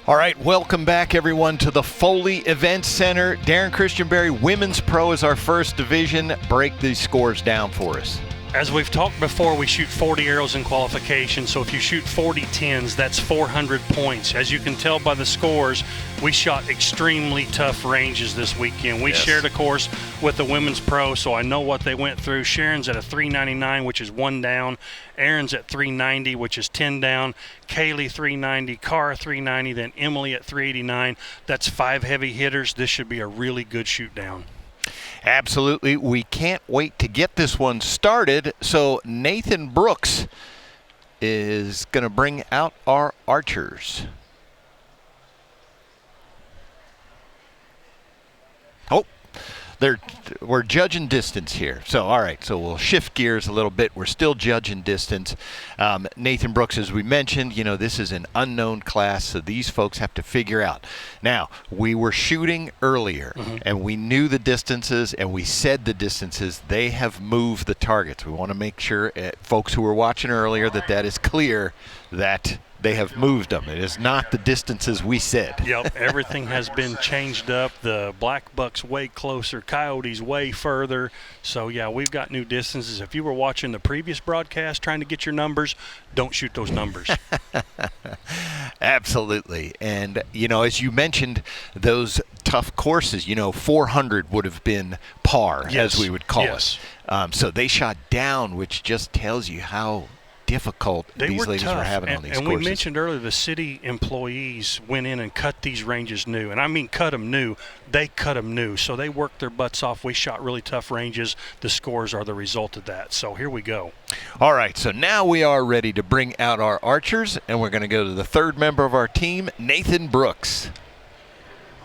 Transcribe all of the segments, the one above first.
All right, welcome back, everyone, to the Foley Event Center. Darren Christianberry, Women's Pro is our first division. Break these scores down for us. As we've talked before, we shoot 40 arrows in qualification, so if you shoot 40 10s, that's 400 points. As you can tell by the scores, we shot extremely tough ranges this weekend. We shared a course with the Women's Pro, so I know what they went through. Sharon's at a 399, which is 1 down. Aaron's at 390, which is 10 down. Kaylee 390, Cara 390, then Emily at 389. That's 5 heavy hitters. This should be a really good shoot down. Absolutely. We can't wait to get this one started. So Nathan Brooks is going to bring out our archers. Oh, we're judging distance here. So, all right, so we'll shift gears a little bit. We're still judging distance. Nathan Brooks, as we mentioned, this is an unknown class, so these folks have to figure out. Now, we were shooting earlier, and we knew the distances, and we said the distances. They have moved the targets. We want to make sure, folks who were watching earlier, that is clear that they have moved them. It is not the distances we said. Yep, everything has been changed up. The black buck's way closer, coyotes way further. So, yeah, we've got new distances. If you were watching the previous broadcast trying to get your numbers, don't shoot those numbers. Absolutely. And, as you mentioned, those tough courses, 400 would have been par, as we would call it. So they shot down, which just tells you how difficult these ladies were having on these courses. And we mentioned earlier the city employees went in and cut these ranges new. And I mean cut them new. They cut them new. So they worked their butts off. We shot really tough ranges. The scores are the result of that. So here we go. All right, so now we are ready to bring out our archers, and we're going to go to the third member of our team, Nathan Brooks.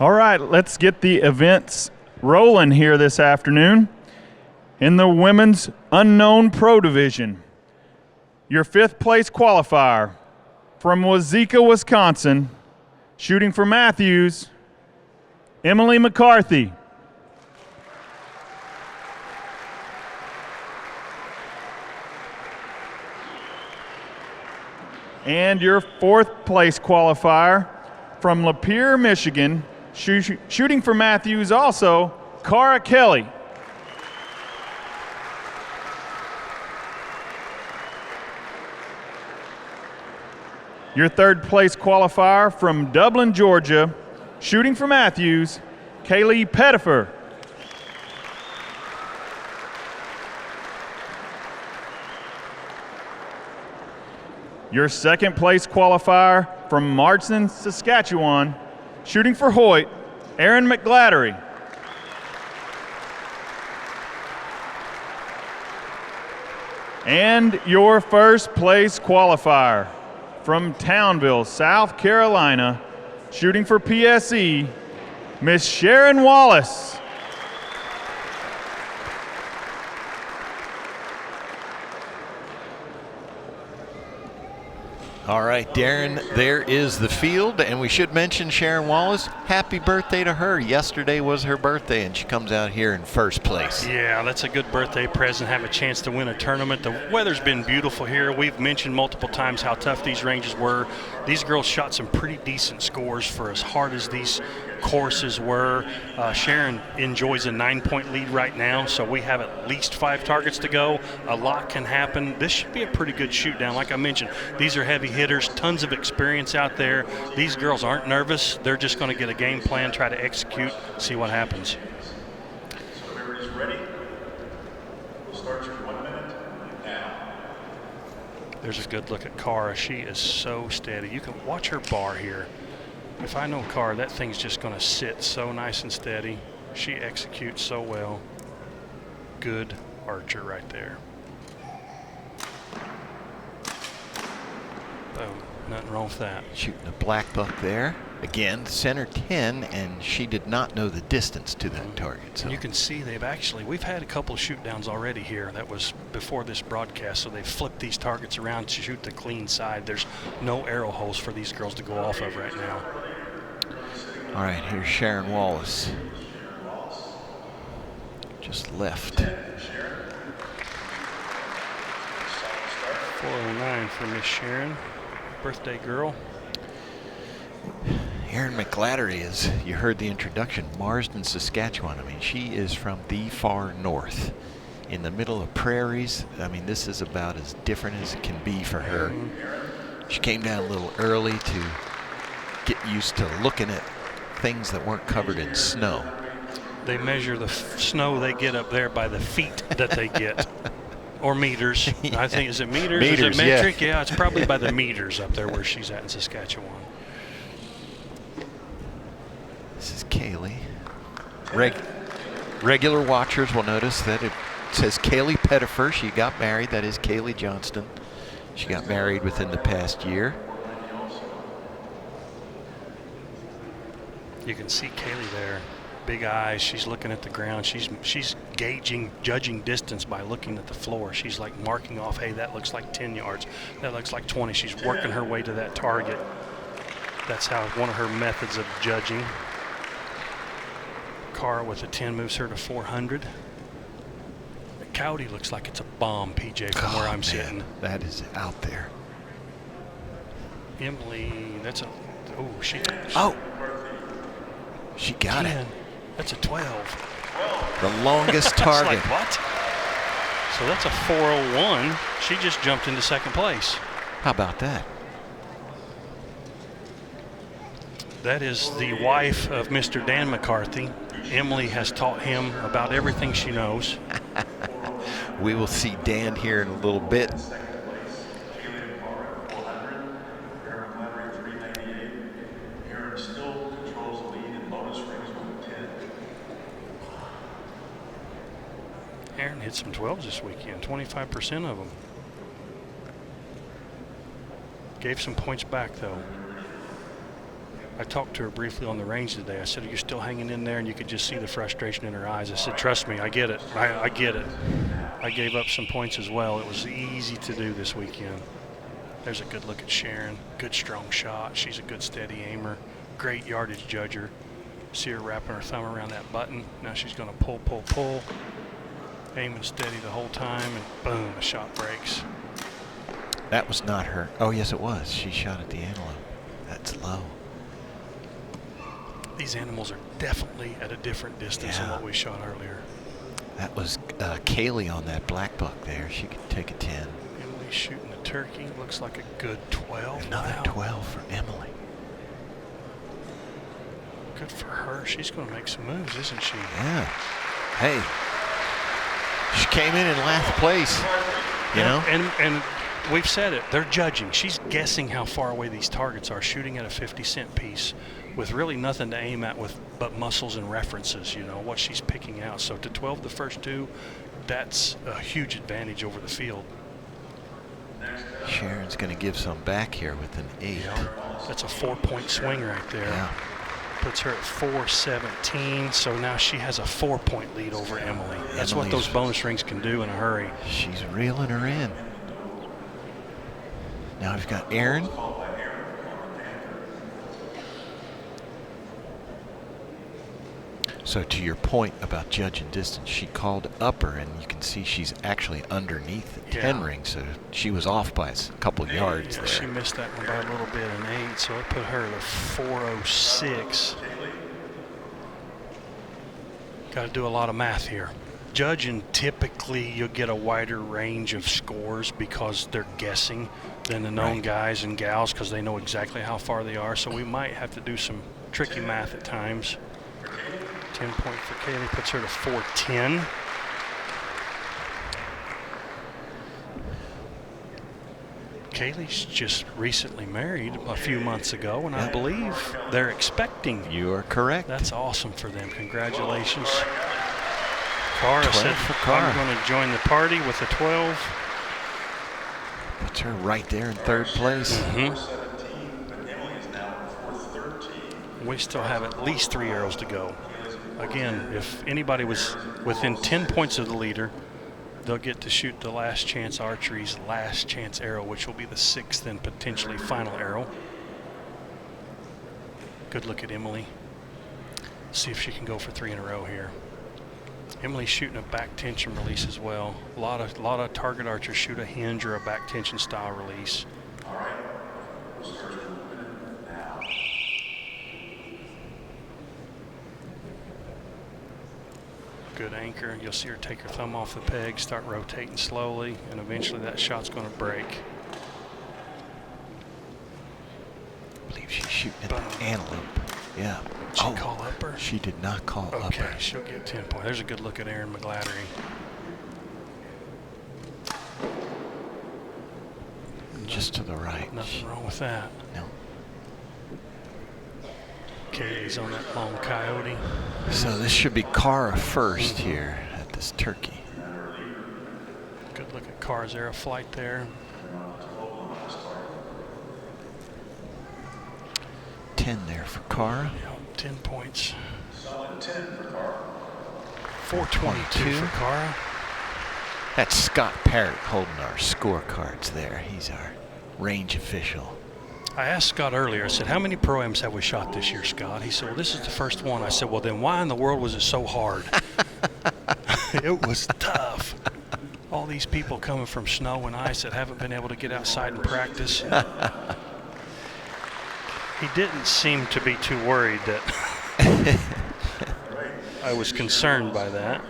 All right, let's get the events rolling here this afternoon. In the Women's Unknown Pro Division, your 5th place qualifier from Wazeeka, Wisconsin, shooting for Matthews, Emily McCarthy. And your 4th place qualifier from Lapeer, Michigan, shooting for Matthews also, Cara Kelly. Your 3rd place qualifier from Dublin, Georgia, shooting for Matthews, Kaylee Pettifer. Your 2nd place qualifier from Marston, Saskatchewan, shooting for Hoyt, Aaron McGladdery. And your 1st place qualifier from Townville, South Carolina, shooting for PSE, Miss Sharon Wallace. All right, Darren, there is the field, and we should mention Sharon Wallace. Happy birthday to her. Yesterday was her birthday, and she comes out here in 1st place. Yeah, that's a good birthday present, have a chance to win a tournament. The weather's been beautiful here. We've mentioned multiple times how tough these ranges were. These girls shot some pretty decent scores for as hard as these courses were. Sharon enjoys a 9-point lead right now, so we have at least 5 targets to go. A lot can happen. This should be a pretty good shoot down. Like I mentioned, these are heavy hitters, tons of experience out there. These girls aren't nervous. They're just going to get a game plan, try to execute, see what happens. So everybody's ready. We'll start your 1 minute now. There's a good look at Cara. She is so steady. You can watch her bar here. If I know Cara, that thing's just going to sit so nice and steady. She executes so well. Good archer right there. Boom. Nothing wrong with that. Shooting a black buck there. Again, center 10, and she did not know the distance to that target. So you can see we've had a couple of shoot downs already here. That was before this broadcast, so they've flipped these targets around to shoot the clean side. There's no arrow holes for these girls to go off of right now. All right, here's Sharon Wallace. Just left. 409 for Miss Sharon. Birthday girl. Erin McGlattery is, you heard the introduction, Marsden, Saskatchewan. I mean, she is from the far north, in the middle of prairies. I mean, this is about as different as it can be for her. She came down a little early to get used to looking at things that weren't covered in snow. They measure the snow they get up there by the feet that they get. Or meters. Yeah. I think, is it meters? Meters, Is it metric? yeah. Yeah, it's probably by the meters up there where she's at in Saskatchewan. This is Kaylee. Regular watchers will notice that it says Kaylee Pettifer. She got married. That is Kaylee Johnston. She got married within the past year. You can see Kaylee there. Big eyes. She's looking at the ground. She's judging distance by looking at the floor. She's like marking off, hey, that looks like 10 yards. That looks like 20. She's working her way to that target. That's how one of her methods of judging. Cara with a 10 moves her to 400. Cowdy looks like it's a bomb, PJ, from where I'm sitting. That is out there. Emily, that's a, she got 10. it. That's a 12. The longest It's target. like, what? So that's a 401. She just jumped into second place. How about that? That is the wife of Mr. Dan McCarthy. Emily has taught him about everything she knows. We will see Dan here in a little bit. Erin hit some 12s this weekend, 25% of them. Gave some points back, though. I talked to her briefly on the range today. I said, are you still hanging in there? And you could just see the frustration in her eyes. I said, trust me, I get it. I get it. I gave up some points as well. It was easy to do this weekend. There's a good look at Sharon. Good strong shot. She's a good steady aimer. Great yardage judger. See her wrapping her thumb around that button. Now she's going to pull, pull, pull. Aiming steady the whole time, and boom, the shot breaks. That was not her. Oh, yes, it was. She shot at the antelope. That's low. These animals are definitely at a different distance than what we shot earlier. That was Kaylee on that black buck there. She could take a 10. Emily shooting a turkey. Looks like a good 12. Another Wow. 12 for Emily. Good for her. She's going to make some moves, isn't she? Yeah. Hey. She came in last place, you know? And we've said it. They're judging. She's guessing how far away these targets are, shooting at a 50-cent piece with really nothing to aim at but muscles and references, you know, what she's picking out. So to 12 the first two, that's a huge advantage over the field. Sharon's going to give some back here with an 8. Yeah, that's a 4-point swing right there. Yeah. Puts her at 417, so now she has a 4-point lead over Emily. That's what those bonus rings can do in a hurry. She's reeling her in. Now we've got Erin. So to your point about judging distance, she called upper, and you can see she's actually underneath the 10 ring, so she was off by a couple yards there. She missed that one by a little bit, an 8, so it put her at a 406. Got to do a lot of math here. Judging, typically you'll get a wider range of scores because they're guessing than the known guys and gals because they know exactly how far they are, so we might have to do some tricky math at times. 10 point for Kaylee puts her to 410. Kaylee's just recently married a few months ago, and I believe they're expecting. You are correct. That's awesome for them. Congratulations. Cara 12 said, for Cara. I'm going to join the party with a 12. Puts her right there in third place. We still have at least 3 arrows to go. Again, if anybody was within 10 points of the leader, they'll get to shoot the Last Chance Archery's Last Chance arrow, which will be the 6th and potentially final arrow. Good look at Emily. See if she can go for 3 in a row here. Emily's shooting a back tension release as well. A lot of target archers shoot a hinge or a back tension style release. Good anchor. You'll see her take her thumb off the peg, start rotating slowly, and eventually that shot's going to break. I believe she's shooting at the antelope. Yeah. Did she call upper? She did not call upper. Okay, she'll get 10 points. There's a good look at Erin McGladdery. Just to the right. Nothing wrong with that. No. Kaylee's on that long coyote. So this should be Cara first here at this turkey. Good look at Cara's aero flight there. 10 there for Cara. Yep, 10 points. Solid 10 for Cara. 422 for Cara. That's Scott Parrott holding our scorecards there. He's our range official. I asked Scott earlier, I said, how many Pro-Ams have we shot this year, Scott? He said, well, this is the first one. I said, well, then why in the world was it so hard? It was tough. All these people coming from snow and ice that haven't been able to get outside and practice. He didn't seem to be too worried that I was concerned by that.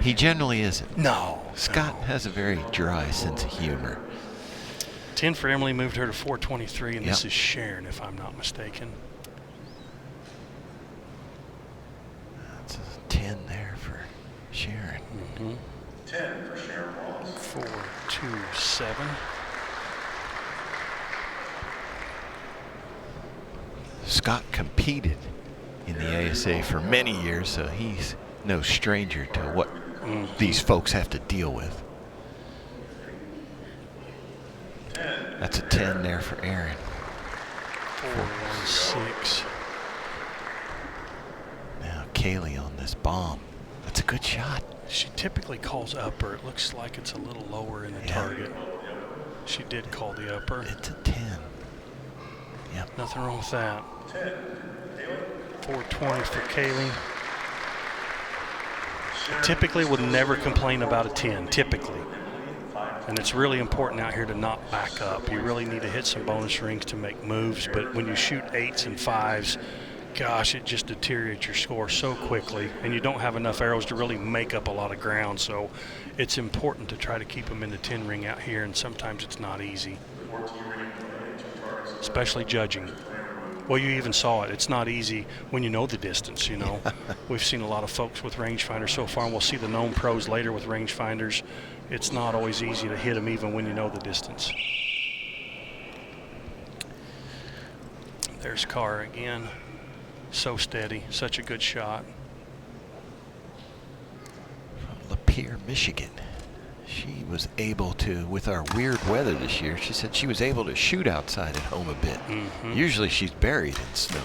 He generally isn't. No. Scott has a very dry sense of humor. 10 for Emily, moved her to 423, and this Yep. is Sharon, if I'm not mistaken. That's a 10 there for Sharon. 10 for Sharon Wallace. 427. Scott competed in the ASA for many years, so he's no stranger to what these folks have to deal with. That's a 10 there for Erin. 416. Now Kaylee on this bomb. That's a good shot. She typically calls upper. It looks like it's a little lower in the target. She did call the upper. It's a 10. Yep. Nothing wrong with that. 420 for Kaylee. I typically would never complain about a 10, typically. And it's really important out here to not back up. You really need to hit some bonus rings to make moves, but when you shoot 8s and 5s, gosh, it just deteriorates your score so quickly, and you don't have enough arrows to really make up a lot of ground, so it's important to try to keep them in the 10 ring out here, and sometimes it's not easy, especially judging. Well, you even saw it. It's not easy when you know the distance, you know. We've seen a lot of folks with rangefinders so far, and we'll see the known pros later with rangefinders. It's not always easy to hit them even when you know the distance. There's Cara again. So steady, such a good shot. From Lapeer, Michigan. She was able to, with our weird weather this year, she said she was able to shoot outside at home a bit. Usually she's buried in snow.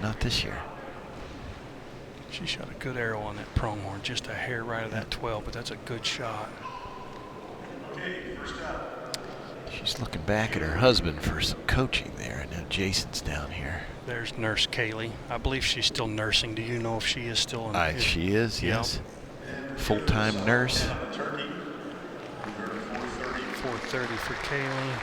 Not this year. She shot a good arrow on that pronghorn, just a hair right of that 12, but that's a good shot. She's looking back at her husband for some coaching there. I know Jason's down here. There's Nurse Kaylee. I believe she's still nursing. Do you know if she is still in? She is, yes. Full-time nurse. 430 for Kaylee.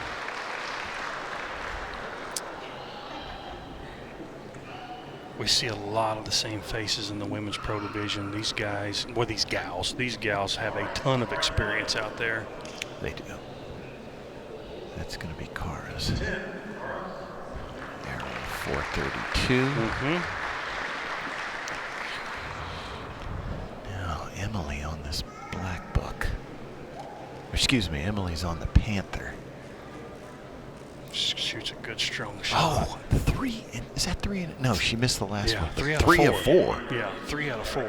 We see a lot of the same faces in the women's pro division. These guys, well, these gals have a ton of experience out there. They do. That's going to be Cara's. Arrow 432. Now Emily on this black buck. Excuse me, Emily's on the Panther. Shoots a good strong shot. Oh, 3. Is that 3? No, she missed the last one. 3 of 4. Yeah, 3 out of 4.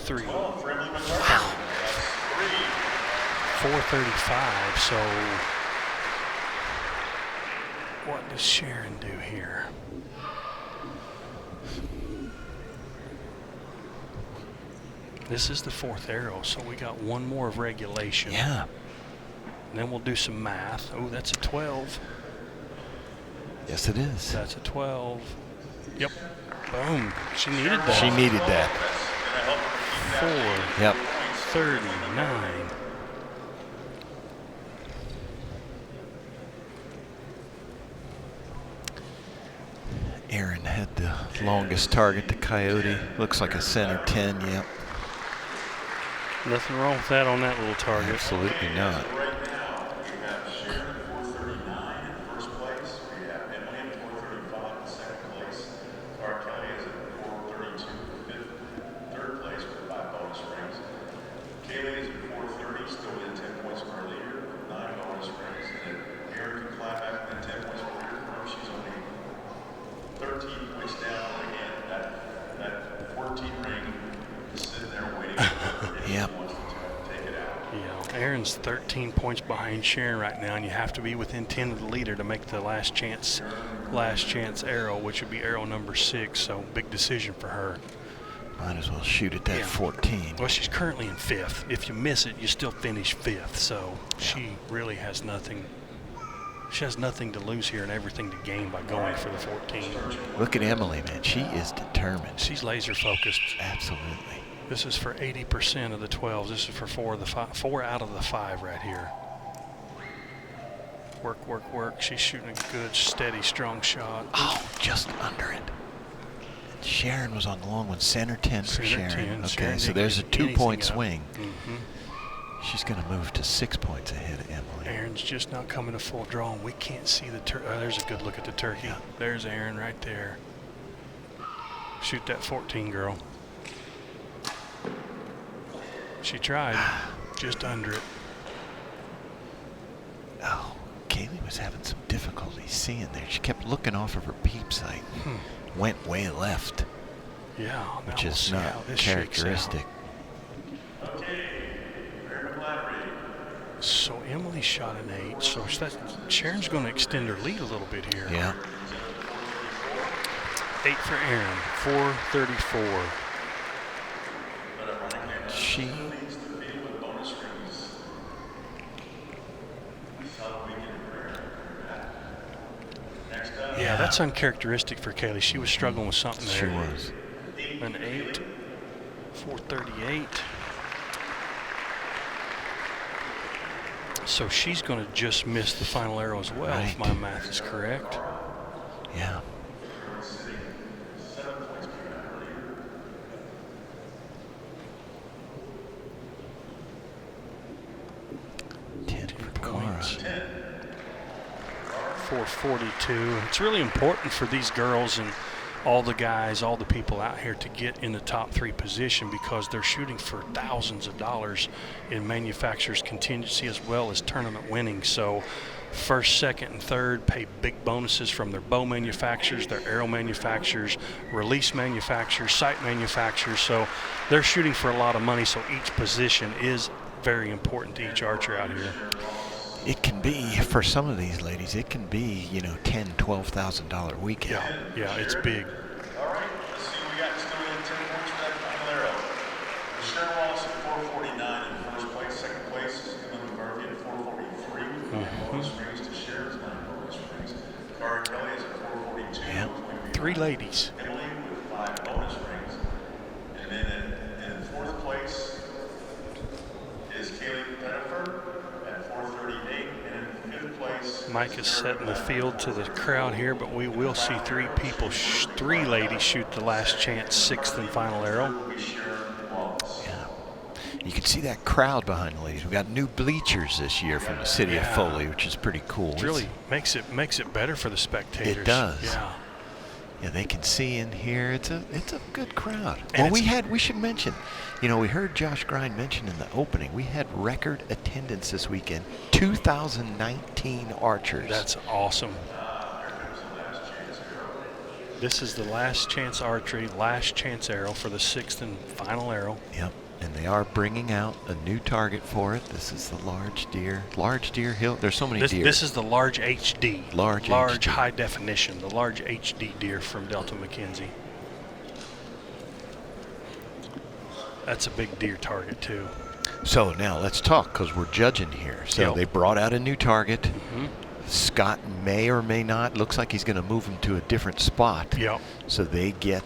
3. 435. So, what does Sharon do here? This is the 4th arrow, so we got one more of regulation. Yeah. And then we'll do some math. Oh, that's a 12. Yes, it is. That's a 12. Yep. Boom. She needed that. She needed that. 4. Yep. 39. Erin had the longest target, the Coyote. Looks like a center 10, yep. Nothing wrong with that on that little target. Absolutely not. Right now, we have Sharon at 439 in first place. We have Emily at 435 in second place. Archery is at 432 in third place with 5 bonus rings. Kaylee is at 430, still within 10 points from our leader, with 9 bonus rings. And then Erin can climb back within 10 points from our leader. Remember, she's only 13 points down. Again, that 14 ring is sitting there waiting for her. Yep. Yeah, Aaron's 13 points behind Sharon right now, and you have to be within 10 of the leader to make the last chance arrow, which would be arrow number 6. So big decision for her. Might as well shoot at that 14. Well, she's currently in 5th. If you miss it, you still finish 5th. So she really has nothing. She has nothing to lose here and everything to gain by going for the 14. Look at Emily, man. She is determined. She's laser focused. Absolutely. This is for 80% of the 12s. This is for 4 out of the 5 right here. Work, work, work. She's shooting a good, steady, strong shot. Oh, just under it. Sharon was on the long one. Center 10 for Center Sharon. 10. Okay, Sharon so there's a didn't give 2-point anything up. swing. Mm-hmm. She's going to move to 6 points ahead of Emily. Aaron's just not coming to full draw, and we can't see the turkey. There's a good look at the turkey. Yeah. There's Aaron right there. Shoot that 14, girl. She tried, just under it. Oh, Kaylee was having some difficulty seeing there. She kept looking off of her peep sight. Went way left, Yeah, now which we'll is see not how this shakes out. characteristic. Okay, Mary McLattery. So Emily shot an 8, so Sharon's going to extend her lead a little bit here. Yeah. 8 for Aaron, 434. She Yeah, that's uncharacteristic for Kaylee. She was struggling with something there. She was. An 8, 438. So she's going to just miss the final arrow as well, if Right. my math is correct. Yeah. Points. 442. It's really important for these girls and all the guys, all the people out here to get in the top 3 position, because they're shooting for thousands of dollars in manufacturers contingency as well as tournament winnings. So first, second, and third pay big bonuses from their bow manufacturers, their arrow manufacturers, release manufacturers, sight manufacturers. So they're shooting for a lot of money. So each position is very important to each archer out here. It can be, for some of these ladies, it can be, you know, $10,000, $12,000 weekend. Yeah, it's big. All right, let's see what we got. Still within 10 points for that final arrow. Sharon Wallace at 449 in first place. Second place is Emily McCarthy at 443 with 9 bonus rings to Sharon's 9 bonus rings. Cara Kelly is at 442. Yep. 3 ladies. Emily with 5 bonus rings. And then in fourth place is Kaylee Pettifer at 438. And in fifth place, Mike is setting the field to the crowd here, but we will see 3 people, 3 ladies shoot the last chance 6th and final arrow. Sharon Wallace. Yeah. You can see that crowd behind the ladies. We got new bleachers this year from the city of Yeah. Foley, which is pretty cool. It really makes it better for the spectators. It does. Yeah. Yeah, they can see in here. It's a good crowd. And Well, we should mention, you know, we heard Josh Grind mention in the opening, we had record attendance this weekend, 2,019 archers. That's awesome. This is the last chance archery, last chance arrow for the 6th and final arrow. Yep, and they are bringing out a new target for it. This is the large deer hill. There's so many deer. This is the large HD. Large HD. high definition, the large HD deer from Delta McKenzie. That's a big deer target too. So now let's talk, because we're judging here. So Yep. they brought out a new target. Mm-hmm. Scott may or may not. Looks like he's going to move him to a different spot. Yep. So they get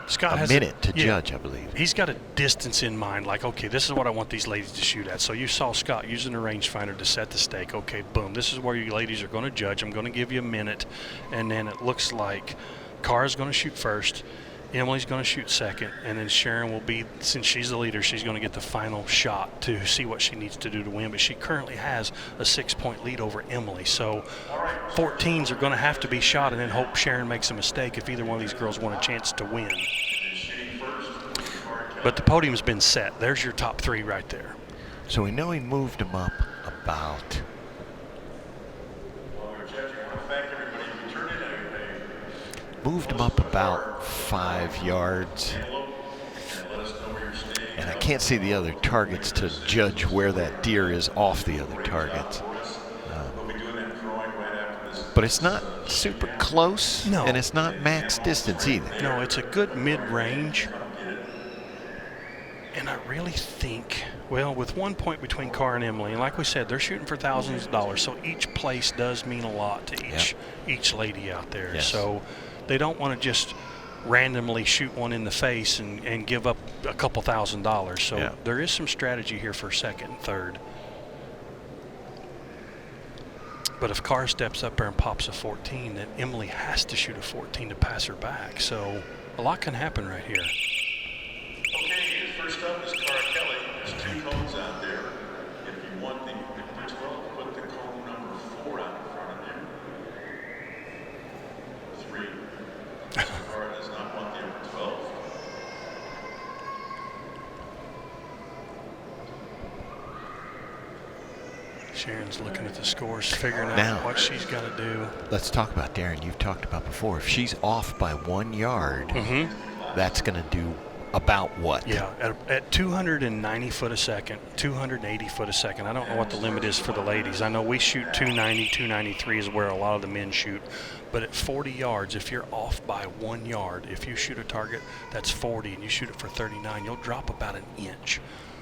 Scott a has minute to yeah. judge, I believe. He's got a distance in mind, like, okay, this is what I want these ladies to shoot at. So you saw Scott using a rangefinder to set the stake. Okay, boom, this is where you ladies are going to judge. I'm going to give you a minute. And then it looks like Cara's going to shoot first. Emily's going to shoot second, and then Sharon will be, since she's the leader, she's going to get the final shot to see what she needs to do to win. But she currently has a 6-point lead over Emily. So 14s are going to have to be shot and then hope Sharon makes a mistake if either one of these girls want a chance to win. But the podium's been set. There's your top 3 right there. So we know he moved them up about. Moved them up about 5 yards. And I can't see the other targets to judge where that deer is off the other targets. But it's not super close, No. and it's not max distance either. No, it's a good mid-range. And I really think, well, with 1 point between Cara and Emily, and like we said, they're shooting for thousands of dollars, so each place does mean a lot to each lady out there. Yes. So they don't want to just randomly shoot one in the face and give up a couple $1,000s. So there is some strategy here for second and third. But if Cara steps up there and pops a 14, then Emily has to shoot a 14 to pass her back. So a lot can happen right here. Okay, first up is Cara Kelly. There's 2 cones out there. If you want the 12, put the cone number 4 out in front of you. 3. Cara does not want the number 12. Sharon's looking at the scores, figuring out Now, what she's got to do. Let's talk about Darren. You've talked about before. If she's off by 1 yard, that's going to do about what? Yeah, at 290 foot a second, 280 foot a second. I don't know what the limit is for the ladies. I know we shoot 290, 293 is where a lot of the men shoot. But at 40 yards, if you're off by 1 yard, if you shoot a target that's 40 and you shoot it for 39, you'll drop about an inch.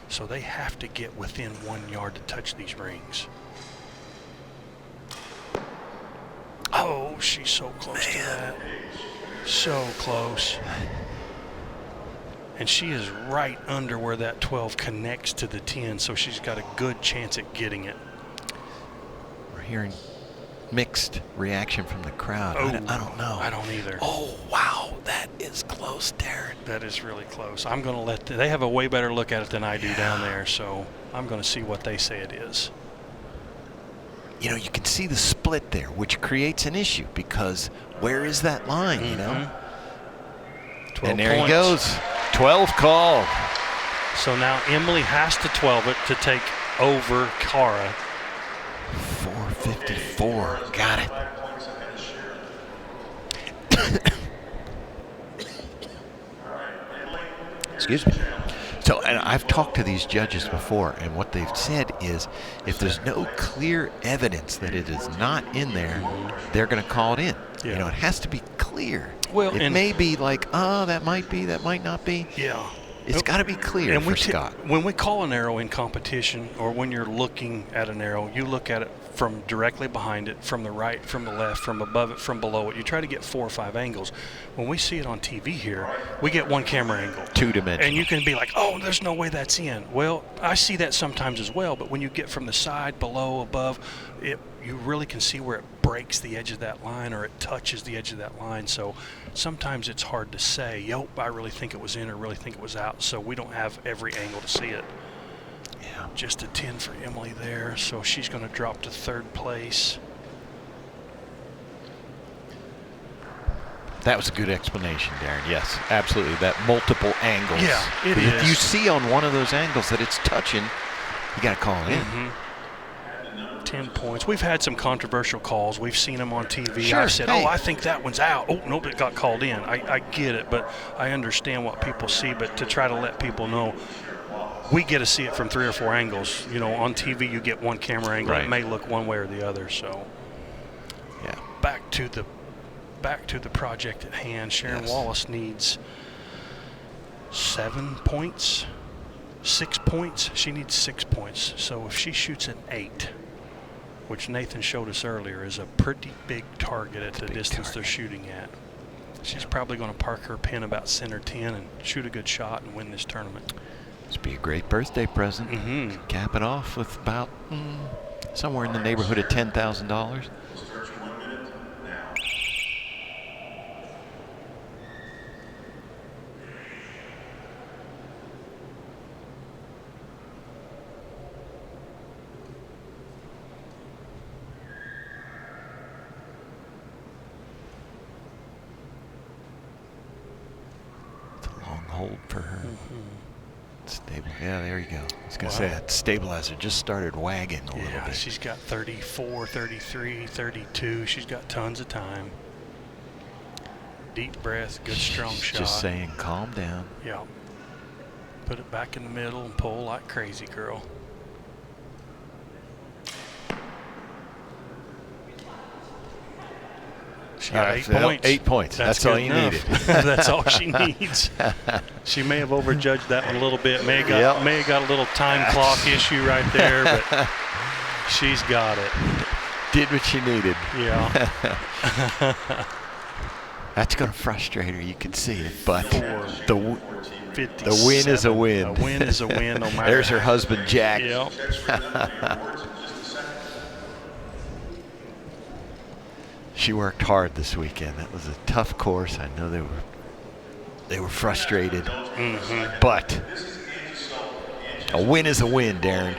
So they have to get within 1 yard to touch these rings. Oh, she's so close to that. So close. And she is right under where that 12 connects to the 10, so she's got a good chance at getting it. We're hearing mixed reaction from the crowd. I don't know. I don't either. Oh, wow. That is close, Darren. That is really close. I'm going to let they have a way better look at it than I do down there, so I'm going to see what they say it is. You know, you can see the split there, which creates an issue because where is that line, you know? 12 and there points. he goes. 12 call. So now Emily has to 12 it to take over Cara. 454. Got it. Excuse me. So, and I've talked to these judges before, and what they've said is if there's no clear evidence that it is not in there, they're going to call it in. Yeah. You know, it has to be clear. Well, it may be like, oh, that might be, that might not be. Yeah. It's got to be clear for Scott. When we call an arrow in competition, or when you're looking at an arrow, you look at it from directly behind it, from the right, from the left, from above it, from below it. You try to get 4 or 5 angles. When we see it on TV here, we get 1 camera angle. 2-dimensional. And you can be like, oh, there's no way that's in. Well, I see that sometimes as well, but when you get from the side, below, above, you really can see where it breaks the edge of that line or it touches the edge of that line. So sometimes it's hard to say, yo, I really think it was in or really think it was out. So we don't have every angle to see it. Yeah. Just a 10 for Emily there. So she's going to drop to 3rd place. That was a good explanation, Darren. Yes, absolutely. That multiple angles. Yeah, it is. If you see on one of those angles that it's touching, you got to call it in. 10 points. We've had some controversial calls. We've seen them on TV. Sure. I said, Hey. I think that one's out. Oh, nope, it got called in. I get it, but I understand what people see. But to try to let people know, we get to see it from 3 or 4 angles. You know, on TV you get 1 camera angle. Right. It may look one way or the other. So, Yeah. back to the project at hand. Sharon Wallace needs 7 points, 6 points. She needs 6 points. So if she shoots an 8, which Nathan showed us earlier is a pretty big target at the distance they're shooting at, she's probably going to park her pin about center 10 and shoot a good shot and win this tournament. This would be a great birthday present. Cap it off with about somewhere in the neighborhood of $10,000. hold for her. Stable. Yeah, there you go. I was going to say that stabilizer just started wagging a little Yeah, bit. she's got 34, 33, 32. She's got tons of time. Deep breath, good strong shot. Just saying, calm down. Yeah. Put it back in the middle and pull like crazy, girl. She got 8 points. 8 points. That's all good you enough. needed. That's all she needs. She may have overjudged that one a little bit. May have got a little time clock issue right there, but she's got it. Did what she needed. Yeah. That's going to frustrate her. You can see it, but the 57. win is a win. A win is a win, no matter. There's her husband, Jack. Yep. She worked hard this weekend. That was a tough course. I know they were frustrated, but a win is a win, Darren.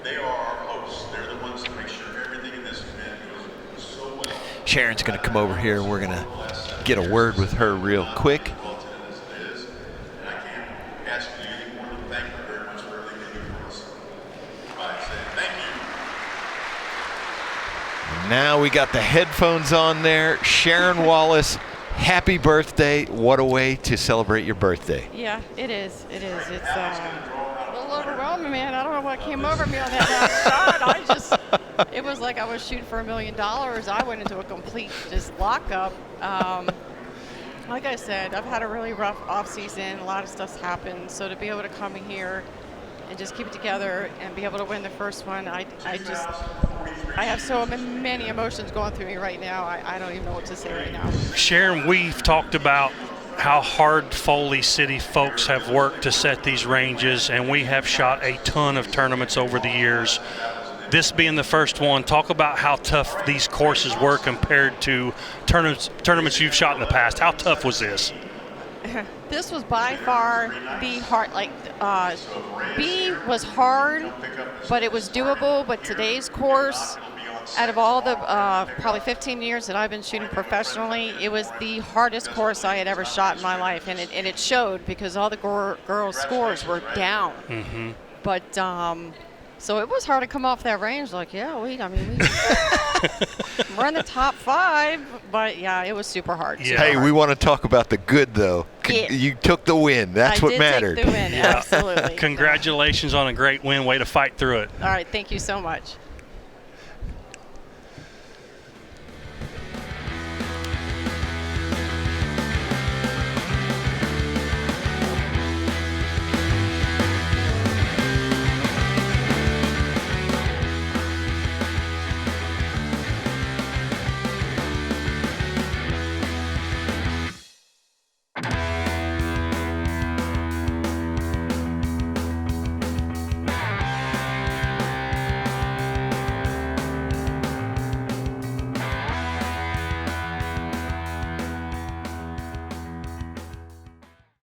They are our hosts. They're the ones that make sure everything in this event goes so well. Sharon's going to come over here. We're going to get a word with her real quick. And I can't ask you any more than thank you very much for everything you do for us. By saying thank you. Now we got the headphones on there. Sharon Wallace, happy birthday. What a way to celebrate your birthday. Yeah, it is. It is. It's a little overwhelming, man. I don't know what came over me on that last shot. It was like I was shooting for $1 million. I went into a complete just lockup. Like I said, I've had a really rough off season. A lot of stuff's happened. So to be able to come in here and just keep it together and be able to win the first one, I have so many emotions going through me right now. I don't even know what to say right now. Sharon, we've talked about how hard Foley City folks have worked to set these ranges, and we have shot a ton of tournaments over the years. This being the first one, talk about how tough these courses were compared to tournaments you've shot in the past. How tough was this? This was by far the hard, B was hard, but it was doable. But today's course, out of all the probably 15 years that I've been shooting professionally, it was the hardest course I had ever shot in my life. And it showed because all the girls' scores were down. But so it was hard to come off that range. Like, yeah, we're in the top 5, but yeah, it was super hard. Yeah. Hey, we want to talk about the good, though. Yeah. You took the win. That's what mattered. I did take the win, absolutely. Congratulations on a great win. Way to fight through it. All right, thank you so much.